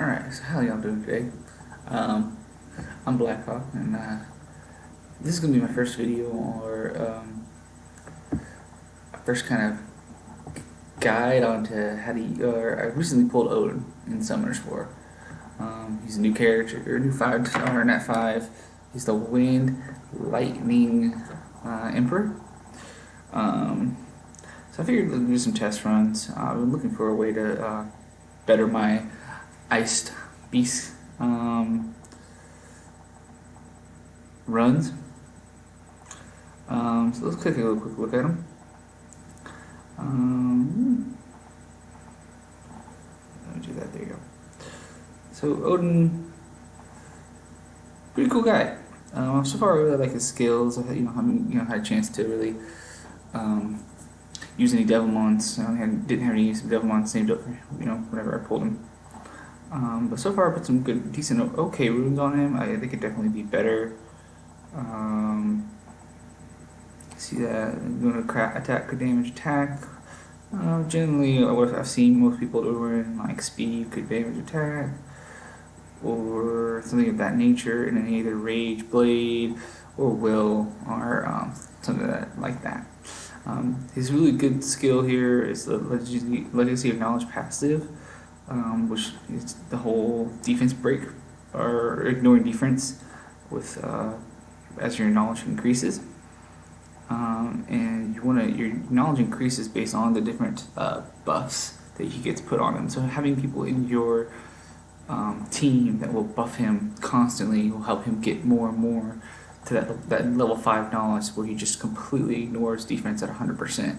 Alright, so how y'all doing today? Um, I'm Blackhawk, and this is gonna be my first video or first kind of guide onto how to. I recently pulled Odin in Summoners 4. He's a new character, or a new 5-star, not 5. He's the Wind Lightning Emperor. Um, so I figured I'd do some test runs. I've been looking for a way to better my iced beast runs. So let's take a quick look at them. Let me do that. There you go. So Odin, pretty cool guy. So far, I really like his skills. I haven't had a chance to really use any Devilmons. Didn't have any use of Devilmons saved up, whenever I pulled him. But so far, I put some good, decent, okay runes on him. They could definitely be better. See that I'm going to attack, could damage attack. Generally, what I've seen most people doing, like speed could damage attack, or something of that nature, and then either rage, blade, or will, or something like that. His really good skill here is the Legacy of Knowledge passive, which is the whole defense break, or ignoring defense with as your knowledge increases. And your knowledge increases based on the different buffs that he gets put on him. So having people in your team that will buff him constantly will help him get more and more to that level 5 knowledge where he just completely ignores defense at 100%.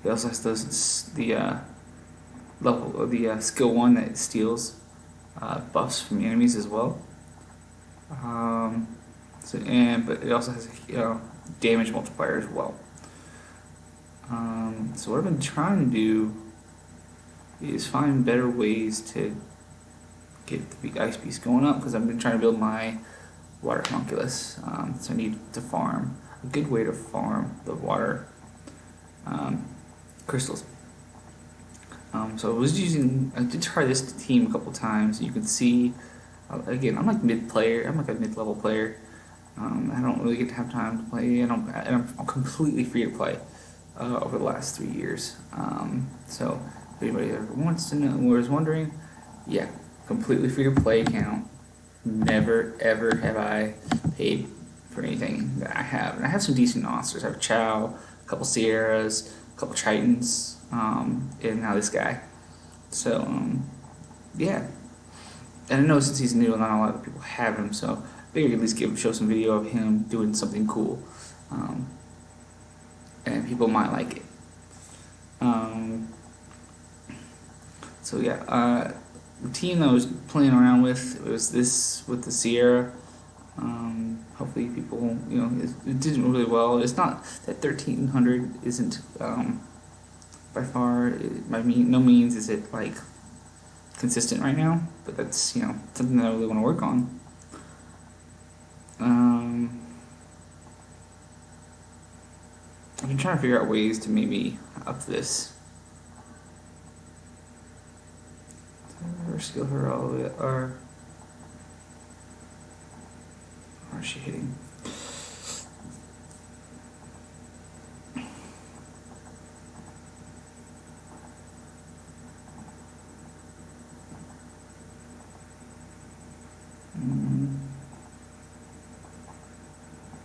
He also has the skill 1 that steals buffs from enemies as well. But it also has a damage multiplier as well. So what I've been trying to do is find better ways to get the Ice Beast going up, because I've been trying to build my water homunculus. So I need to farm. A good way to farm the water crystals. So I did try this team a couple times. You can see, again, I'm like a mid-level player. I don't really get to have time to play, and I'm completely free to play over the last 3 years. So if anybody ever wants to know or is wondering, yeah, completely free to play account. Never ever have I paid for anything that I have. And I have some decent monsters. I have Chow, a couple Sierras, a couple Tritons, and now this guy. So yeah. And I know since he's new, not a lot of people have him, so I figured at least show some video of him doing something cool, and people might like it. So yeah, the team I was playing around with was this with the Sierra. Hopefully people, it did really well. It's not that 1300 isn't by far, by no means is it like consistent right now, but that's something that I really want to work on. I've been trying to figure out ways to maybe up this. Or skill her all the way, or is she hitting?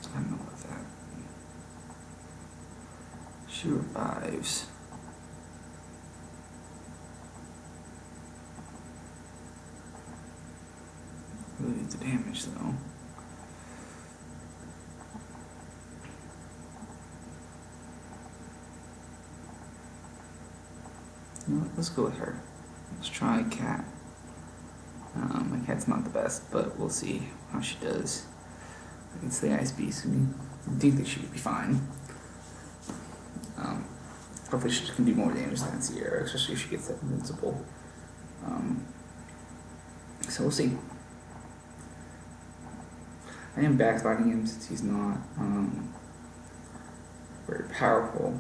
I don't know about that. She revives. Really needs the damage though. You know what, let's go with her. Let's try Cat. My cat's not the best, but we'll see how she does against the Ice Beast. I think that she should be fine. Hopefully she can do more damage than Sierra, especially if she gets that invincible. So we'll see. I am backlining him since he's not very powerful.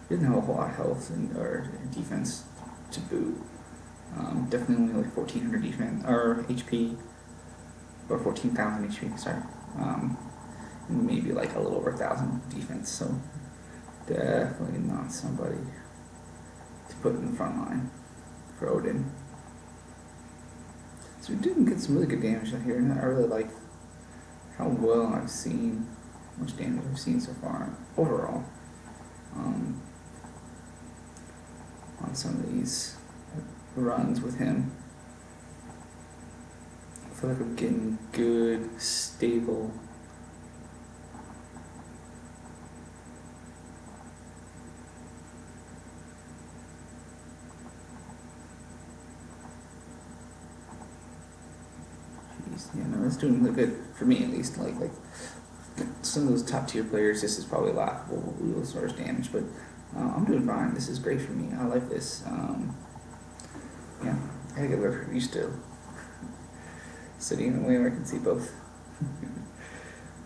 He doesn't have a whole lot of health or defense to boot. Definitely only like 1400 defense or HP, or 14,000 HP. Sorry, maybe like a little over 1,000 defense. So definitely not somebody to put in the front line for Odin. So we did get some really good damage out here, and I really like how well I've seen, how much damage I've seen so far overall on some of these runs with him. I feel like I'm getting good, stable. Yeah, no, it's doing really good for me at least. Like some of those top tier players, this is probably laughable as far as damage, but I'm doing fine. This is great for me. I like this. Yeah, I gotta get used to sitting in a way where I can see both.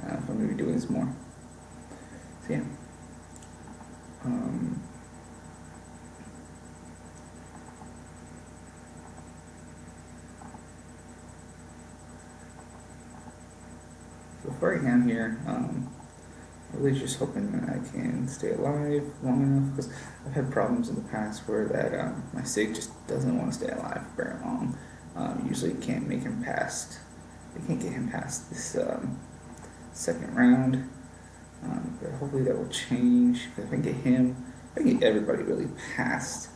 If I'm gonna be doing this more. So yeah. So for right now here, really just hoping that I can stay alive long enough, because I've had problems in the past where that my Sig just doesn't want to stay alive very long. Usually can't make him past, I can't get him past this second round, but hopefully that will change. If I can get him, if I can get everybody really past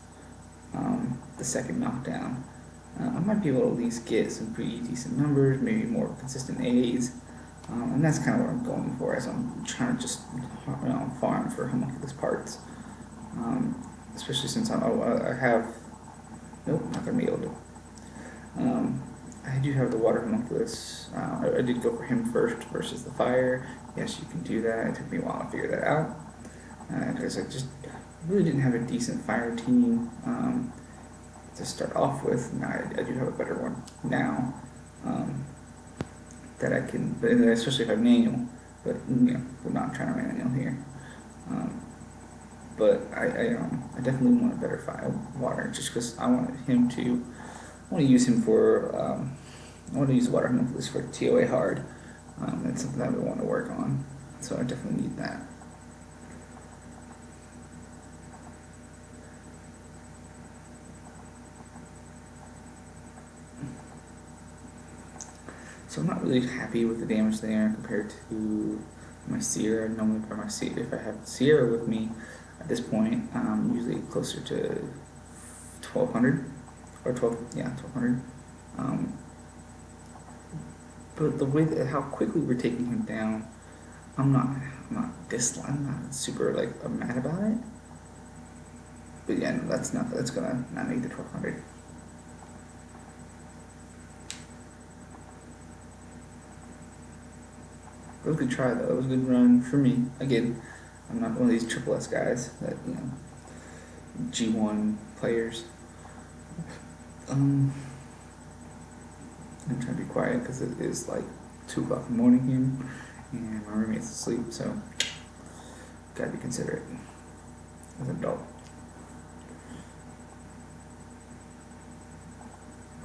the second knockdown, I might be able to at least get some pretty decent numbers, maybe more consistent A's. And that's kind of what I'm going for, as I'm trying to just farm for homunculus parts. Especially since I have, nope, not going to be able to. I do have the water homunculus. I did go for him first versus the fire. Yes, you can do that. It took me a while to figure that out, because I just really didn't have a decent fire team to start off with. Now I do have a better one now. That I can, especially if I manual, but you know, we're not trying to manual here. But I definitely want a better fire water, just because I want him to, I want to use him for, I want to use water homunculus for TOA hard. That's something that I want to work on, so I definitely need that. So I'm not really happy with the damage there compared to my Sierra. Normally for my Sierra, if I have Sierra with me at this point, I'm usually closer to 1200 or 1200. But the way that how quickly we're taking him down, I'm not super like mad about it. But yeah, no, that's gonna not make the 1200. It was a good try though. It was a good run for me. Again, I'm not one of these triple S guys that, you know, G1 players. I'm trying to be quiet because it is like 2 o'clock in the morning here, and my roommate's asleep, so gotta be considerate as an adult.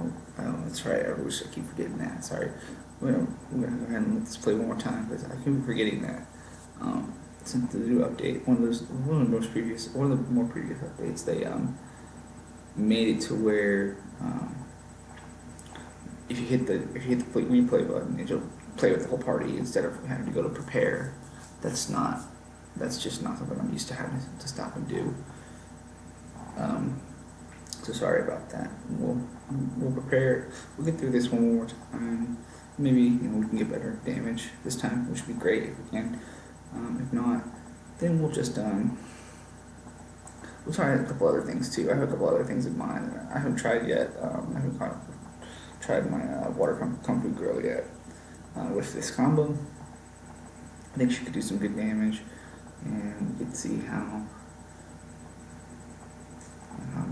Oh, that's right. I wish I keep forgetting that. Sorry. We're gonna go ahead and let's play one more time, because I keep forgetting that. Since the new update, one of the more previous updates, they made it to where if you hit the replay button, it'll play with the whole party instead of having to go to prepare. That's just not something I'm used to having to stop and do. So sorry about that. We'll prepare. We'll get through this one more time. Maybe, you know, we can get better damage this time, which would be great if we can. If not, then we'll just we'll try a couple other things too. I have a couple other things in mind that I haven't tried yet. I haven't tried my water kung fu girl yet with this combo. I think she could do some good damage, and we could see how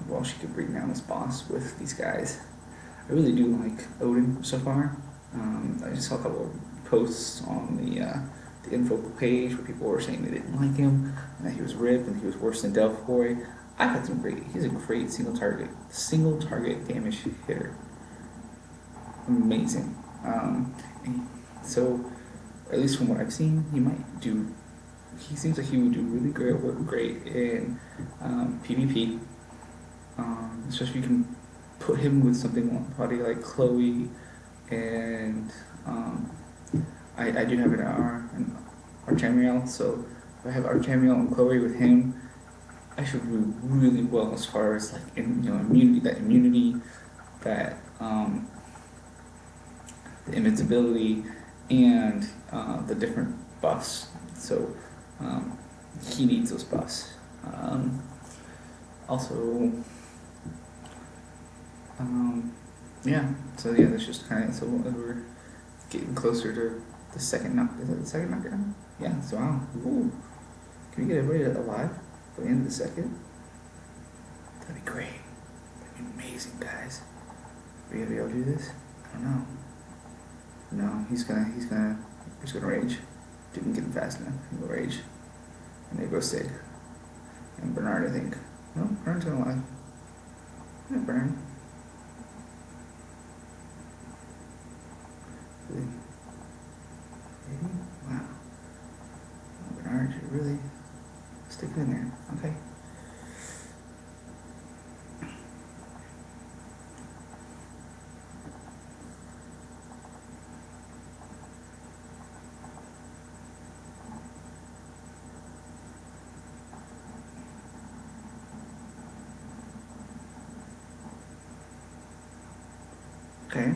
well she could bring down this boss with these guys. I really do like Odin so far. I just saw a couple of posts on the info page where people were saying they didn't like him, and that he was ripped and he was worse than Delphoy. I've had some great. He's a great single target damage hitter. Amazing. So, at least from what I've seen, he might do. He seems like he would do really great in PvP. Especially if you can put him with something like body like Chloe, and I do have an Archamiel, so if I have Archamiel and Chloe with him, I should do really well as far as like immunity, that the invincibility, and the different buffs. So he needs those buffs. Also, yeah. So yeah, that's just kind of so we're getting closer to the second knock. Is it the second knockdown? Yeah. So wow. Ooh. Can we get everybody alive by the end of the second? That'd be great. That'd be amazing, guys. Are you gonna be able to do this? I don't know. No, he's gonna rage. Didn't get him fast enough. He'll rage. And there goes Sid. And Bernard, I think. No, Bernard's gonna lie. Yeah, Bernard. Really? Maybe? Wow. Oh, Bernard, you're really sticking in there. Okay. Okay.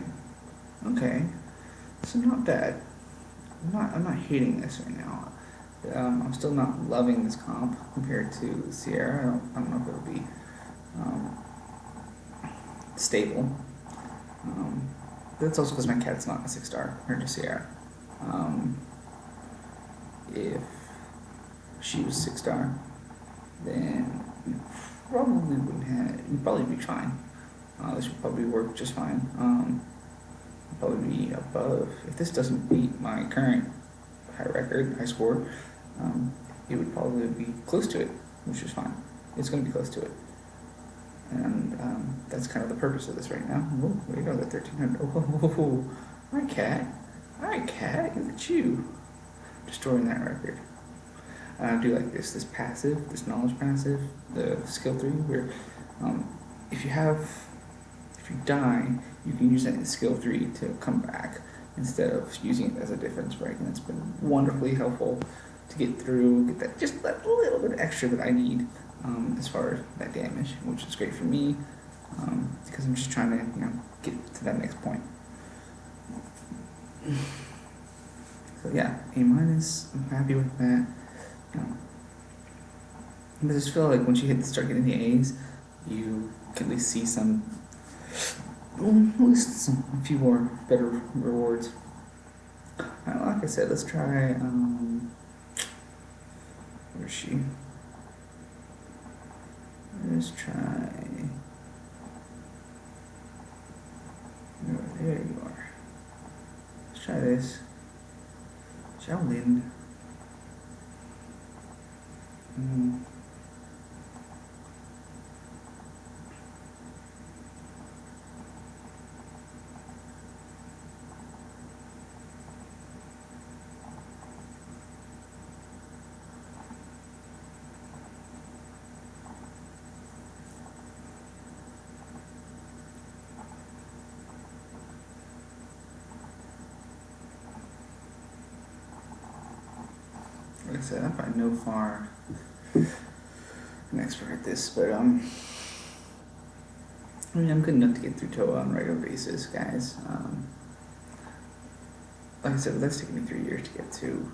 Okay. So not bad. I'm not hating this right now. I'm still not loving this comp compared to Sierra. I don't know if it'll be stable. But it's also because my cat's not a 6-star compared to Sierra. If she was 6-star, then you probably wouldn't have. You'd probably be fine. This would probably work just fine. Probably be above. If this doesn't beat my current high score, it would probably be close to it, which is fine. It's going to be close to it. And that's kind of the purpose of this right now. Oh, there you go, the 1300. Oh, hi, cat. Hi, cat. Look at you. Destroying that record. I do like this passive, this knowledge passive, the skill 3, where if you die, you can use that in skill 3 to come back instead of using it as a difference break, and it's been wonderfully helpful to get through, get that little bit extra that I need as far as that damage, which is great for me because I'm just trying to get to that next point. So yeah, A-, I'm happy with that. I just feel like once you start getting the A's, you can at least see a few more better rewards. Like I said, let's try, where is she? Let's try, there you are. Let's try this. Shaolin. Like I said, I'm by no far an expert at this, but I mean, I'm good enough to get through Toa on a regular basis, guys. Like I said, that's taken me 3 years to get to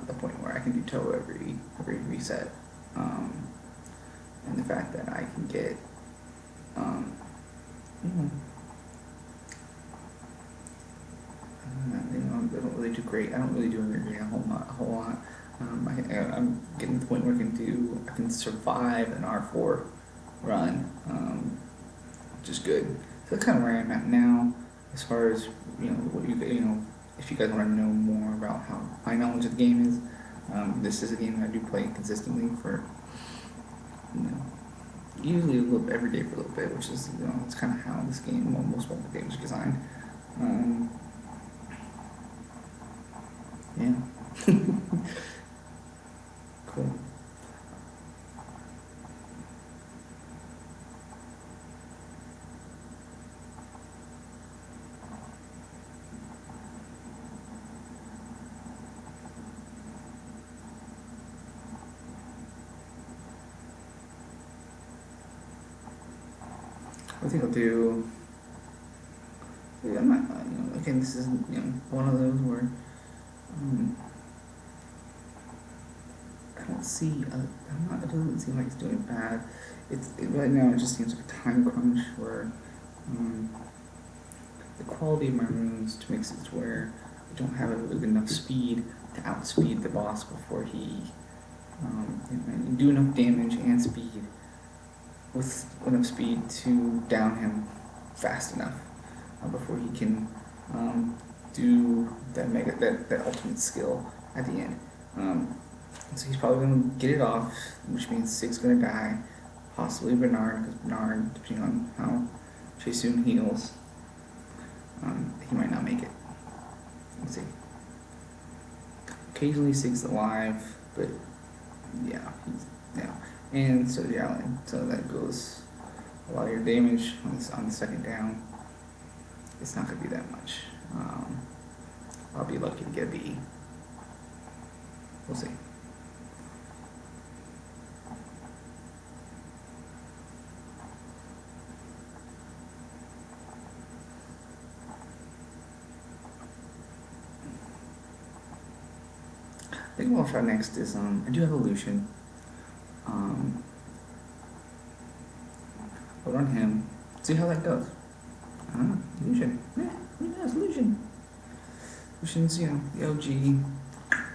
the point where I can do Toa every reset, and the fact that I can get, I don't really do great. I don't really do a whole lot. I'm getting to the point where I can survive an R4 run, which is good. So that's kind of where I'm at now, as far as if you guys want to know more about how my knowledge of the game is. This is a game that I do play consistently for usually live every day for a little bit, which is, it's kind of how this game, well, most mobile games are designed. Um, yeah. Cool. I think I'll do. Yeah, I'm not, again, this is, one of those where um, I don't see, it doesn't seem like it's doing bad. Right now it just seems like a time crunch where um, the quality of my runes to make it to where I don't have enough speed to outspeed the boss before he and do enough damage and speed with enough speed to down him fast enough before he can do that ultimate skill at the end. So he's probably going to get it off, which means Sig's going to die, possibly Bernard, because Bernard, depending on how Jason heals, he might not make it. Let's see. Occasionally Sig's alive, but yeah, and so the Allen. So that goes a lot of your damage on the second down. It's not going to be that much. I'll be lucky to get a B. We'll see. I think what I'll try next is I do have Illusion. Put on him. See how that goes. Illusion. Yeah, really Illusion. Lucian's, the OG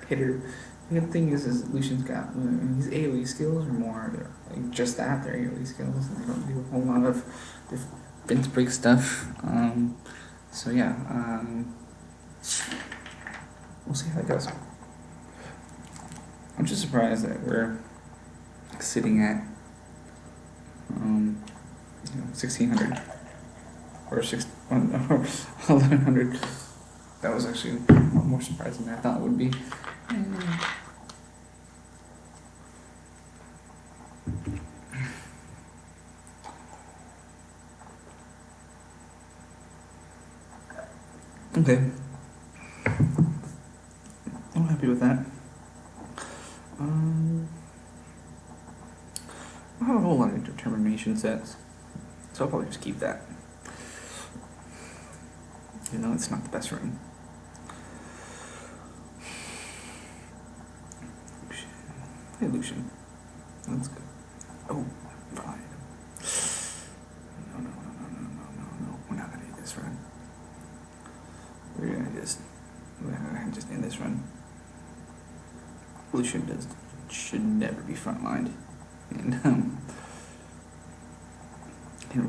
hitter. The good thing is Lucian's got his AoE skills are more like just that. They're AoE skills, and they don't do a whole lot of defense break stuff. So yeah, we'll see how that goes. I'm just surprised that we're sitting at 1600 or 1100. That was actually more surprising than I thought it would be. Okay. I'm happy with that. I have a whole lot of determination sets, so I'll probably just keep that. It's not the best room. Hey, Lucian. That's good. Oh, fine. No. We're not gonna do this run. We're gonna just end this run. Lucian should never be frontlined. And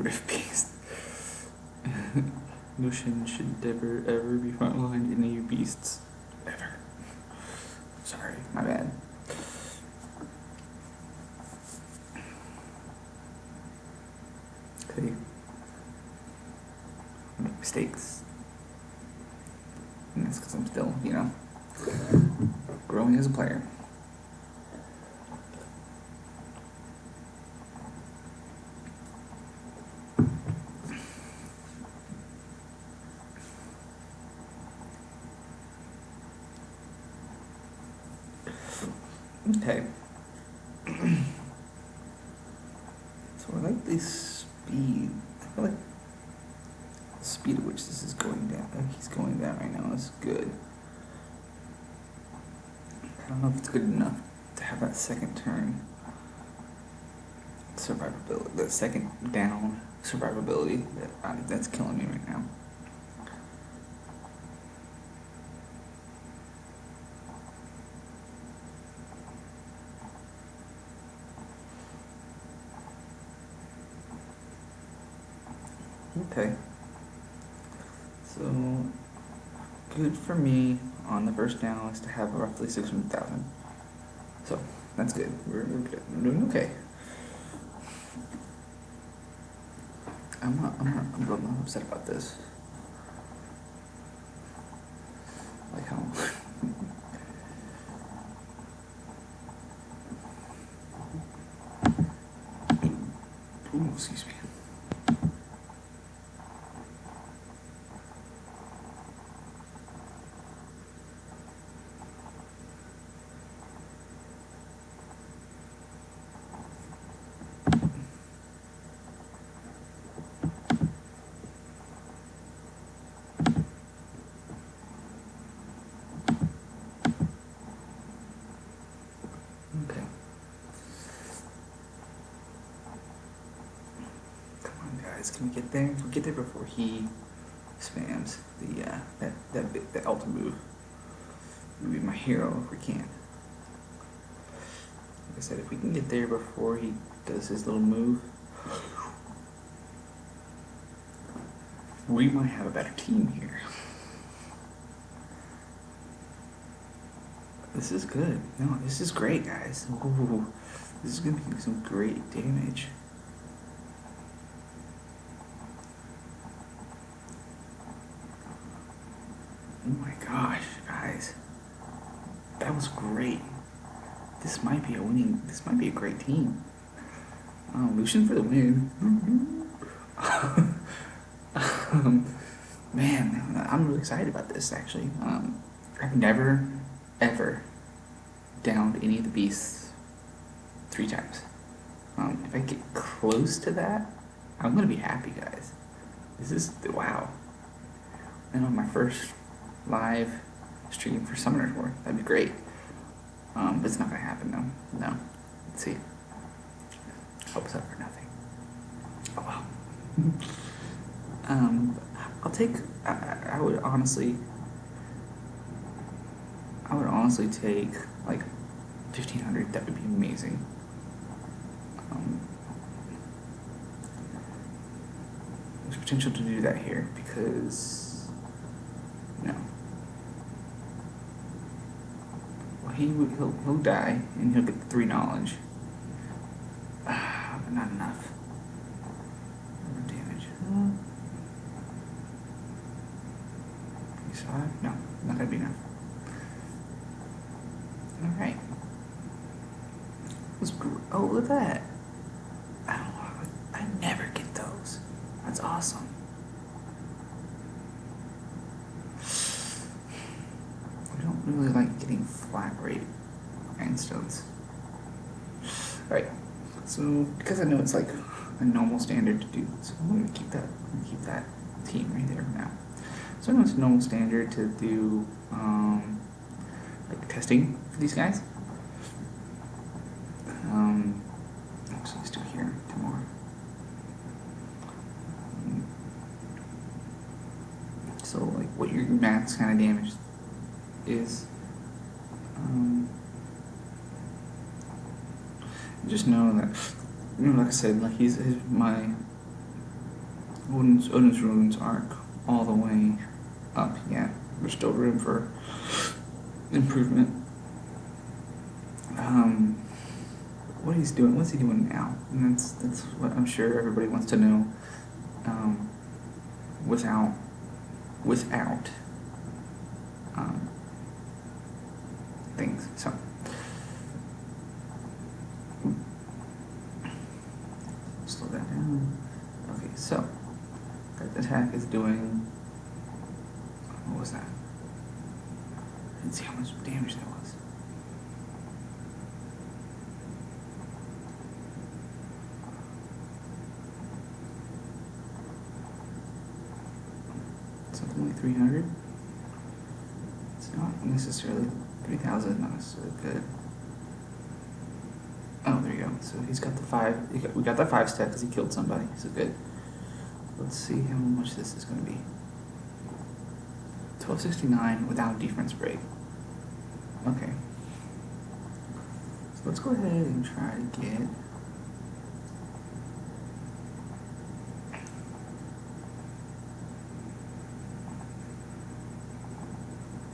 Rift Beast. Lucian should never ever be frontlined in any beasts. Ever. Sorry, my bad. Okay. I make mistakes. And that's because I'm still, growing as a player. Okay. So I like the speed. I feel like the speed at which this is going down. He's going down right now is good. I don't know if it's good enough to have that second turn survivability. That second down survivability that's killing me right now. Okay. So, good for me on the first down is to have roughly 600,000. So, that's good. We're good. We're doing okay. I'm upset about this. Like how. Ooh, excuse me. Okay. Come on, guys. Can we get there? Can we get there before he spams the that ultimate move? Maybe my hero if we can. Like I said, if we can get there before he does his little move, we might have a better team here. This is good. No, this is great, guys. Ooh, this is gonna be some great damage. Oh my gosh, guys. That was great. This might be a great team. Lucian for the win. Man, I'm really excited about this actually. I've never, ever downed any of the beasts 3 times. If I get close to that, I'm gonna be happy, guys. This is, wow. And on my first live stream for Summoner's War, that'd be great. But it's not gonna happen though. No. Let's see. Hopes up for nothing. Oh wow. I'll take. I would honestly take like 1,500. That would be amazing. There's potential to do that here because no. Well, he'll die and he'll get the 3 knowledge. But not enough. Damage. No, not gonna be enough. Alright. Oh, look at that. I never get those. That's awesome. I don't really like getting flat rate grindstones. Alright, so because I know it's like a normal standard to do, so I'm gonna keep that team right there for now. So I know it's a normal standard to do like testing for these guys. Actually, let's do it here tomorrow. So like what your max kind of damage is. Just know that, like I said, like my Odin's runes aren't all the way up yet. There's still room for improvement. What's he doing now? And that's what I'm sure everybody wants to know. Without things. So slow that down. Okay, so that attack is doing. What was that? I didn't see how much damage that was. Something like 300. It's not necessarily 3,000. Not necessarily good. Oh, there you go. So he's got the 5. We got that 5 stack because he killed somebody. So good. Let's see how much this is going to be. 1269 without defense break. Okay. So let's go ahead and try to get.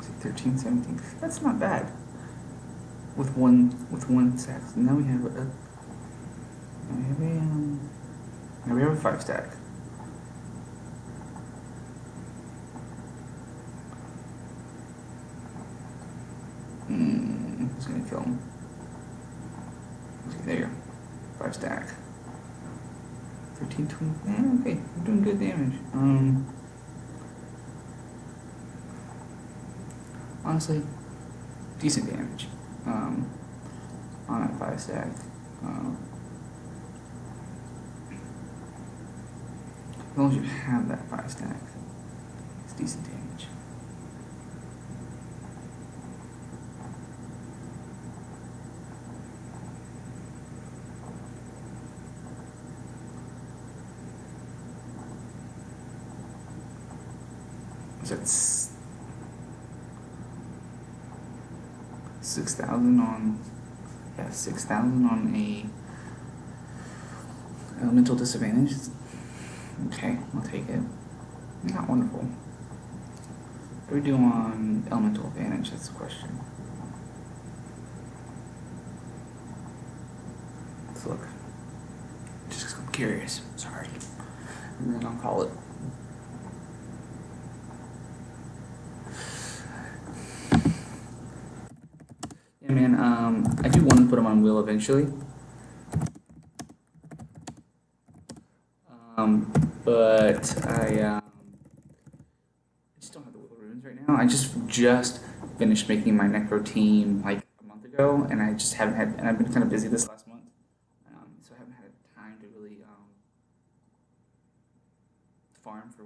Is it 13, 17? That's not bad. With one stack. So now we have a 5 stack. Who's gonna kill him? Okay, there you go. 5 stack. 13, 20. Okay, we're doing good damage. Honestly, decent damage. On that 5 stack. As long as you have that 5 stack, it's decent damage. So it's 6,000 on, 6,000 on a elemental disadvantage. Okay, I'll take it. Not wonderful. What do we do on elemental advantage? That's the question. Let's look. Just 'cause I'm curious. Sorry. And then I'll call it. Yeah, man. I do want to put him on wheel eventually. But I just don't have the wheel runes right now. I just finished making my necro team like a month ago, and I just haven't had. And I've been kind of busy this last month, so I haven't had time to really farm for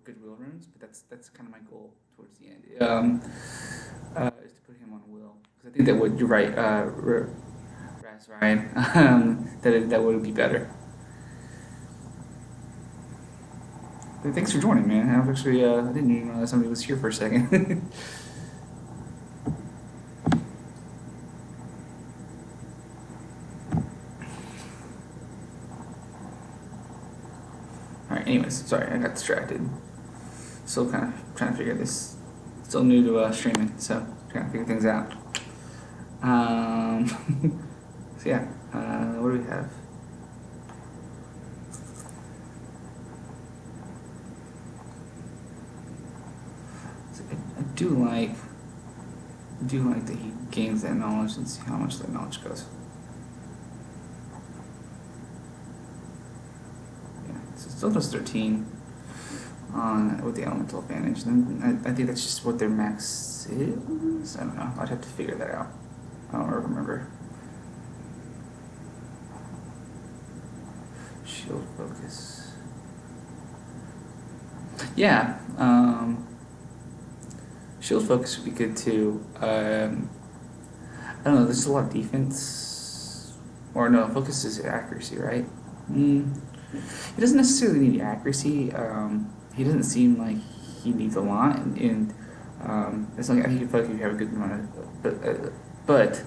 good wheel runes. But that's kind of my goal towards the end. Is to put him on wheel, because I think that would. You're right, Raz, Ryan. That would be better. Hey, thanks for joining, man. I actually I didn't even realize somebody was here for a second. All right. Anyways, sorry, I got distracted. Still kind of trying to figure this. Still new to streaming, so trying to figure things out. So yeah, what do we have? I do like that he gains that knowledge. Let's see how much that knowledge goes. Yeah, so it still does 13 on with the elemental advantage. Then I think that's just what their max is. I don't know. I'd have to figure that out. I don't remember. Shield focus. Yeah. Shield focus would be good too. I don't know, there's a lot of defense. Or no, focus is accuracy, right? He doesn't necessarily need accuracy. He doesn't seem like he needs a lot. And as long as you feel like you have a good amount of. But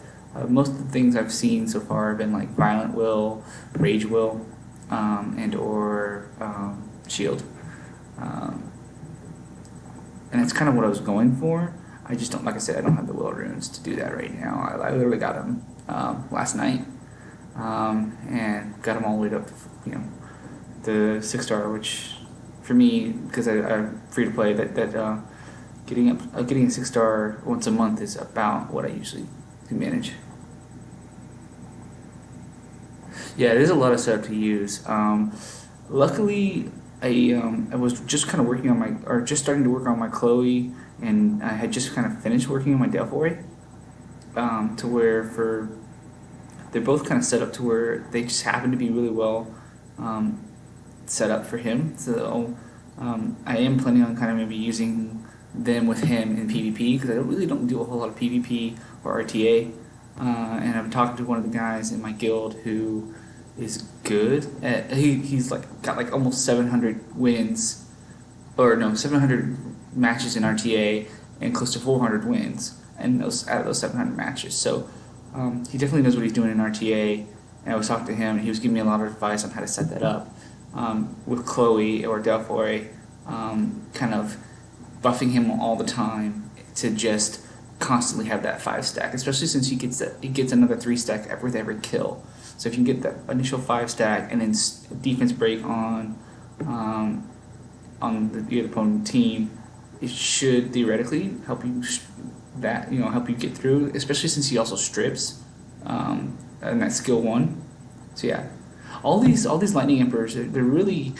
most of the things I've seen so far have been like violent will, rage will, and or shield. And that's kind of what I was going for. I just don't, like I said, I don't have the will runes to do that right now. I literally got them last night, and got them all the way up to, the 6-star, which for me, because I'm free to play, that getting a 6-star once a month is about what I usually can manage. Yeah, there's a lot of stuff to use. Luckily, I was just kind of working on just starting to work on my Chloe, and I had just kind of finished working on my Delphoy, to where they're both kind of set up to where they just happen to be really well set up for him. So I am planning on kind of maybe using them with him in PvP, because I really don't do a whole lot of PvP or RTA, and I'm talking to one of the guys in my guild who is good at, he's like got like almost 700 wins, or no, 700 matches in RTA and close to 400 wins and out of those 700 matches. So he definitely knows what he's doing in RTA, and I was talking to him and he was giving me a lot of advice on how to set that up with Chloe or Delphoy, kind of buffing him all the time to just constantly have that 5-stack, especially since he gets another 3-stack with every kill. So if you can get that initial 5-stack and then defense break on the opponent team, it should theoretically help you that help you get through, especially since he also strips, and that skill one. So yeah, all these lightning emperors, they're really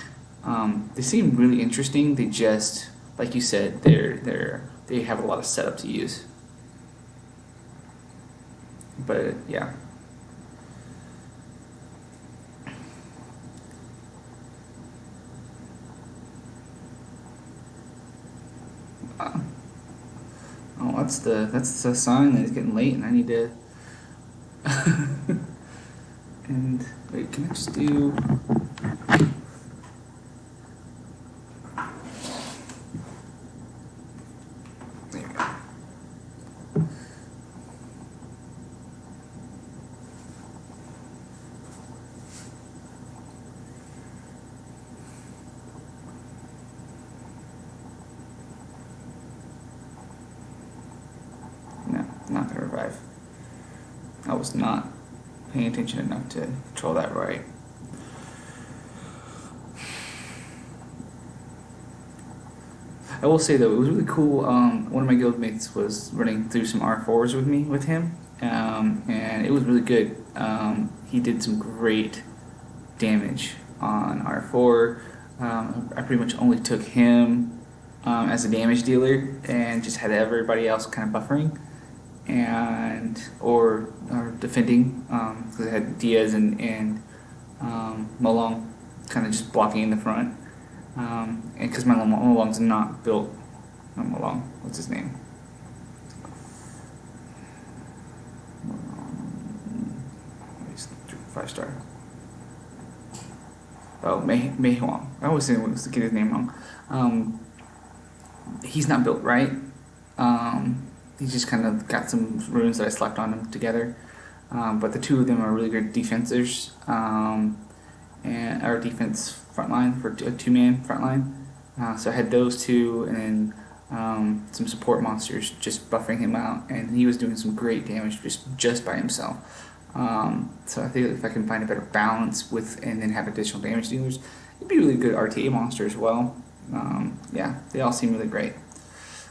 they seem really interesting. They just like you said, they have a lot of setup to use. But yeah. Uh, oh, that's the sign that it's getting late, and I need to. And wait, can I just do? There we go. No, not gonna revive. I was not paying attention enough to control that right. I will say though, it was really cool. One of my guildmates was running through some R4s with me, with him, and it was really good. He did some great damage on R4. I pretty much only took him as a damage dealer and just had everybody else kind of buffering and or defending because I had Diaz and Malong kind of just blocking in the front. And because my Malong's not built, not Malong, what's his name? He's 5-star. Oh, Mei Huang. I always get his name wrong. He's not built right. He's just kind of got some runes that I slapped on him together. But the two of them are really good defenders. And our defense front line for a two-man front line. So I had those two, and then some support monsters just buffering him out, and he was doing some great damage just by himself. So I think if I can find a better balance with, and then have additional damage dealers, it'd be a really good RTA monster as well. Yeah, they all seem really great.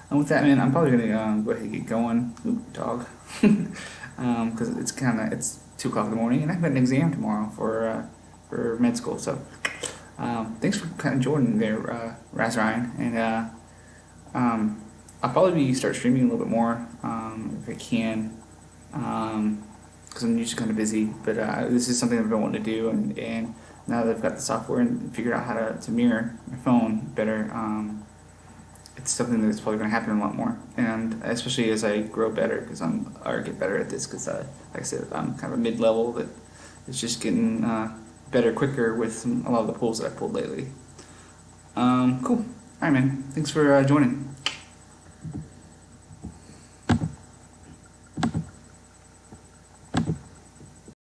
And with that, man, I'm probably gonna go ahead and get going. Ooh, dog, because it's 2 o'clock in the morning, and I've got an exam tomorrow for med school. So thanks for kind of joining there, Raz Ryan, and I'll probably start streaming a little bit more if I can, because I'm usually kind of busy. But this is something I've been wanting to do, and now that I've got the software and figured out how to mirror my phone better, it's something that's probably going to happen a lot more, and especially as I grow better, because or get better at this, because like I said, I'm kind of a mid-level that is just getting better quicker with a lot of the pulls that I've pulled lately. Cool. Alright, man. Thanks for joining.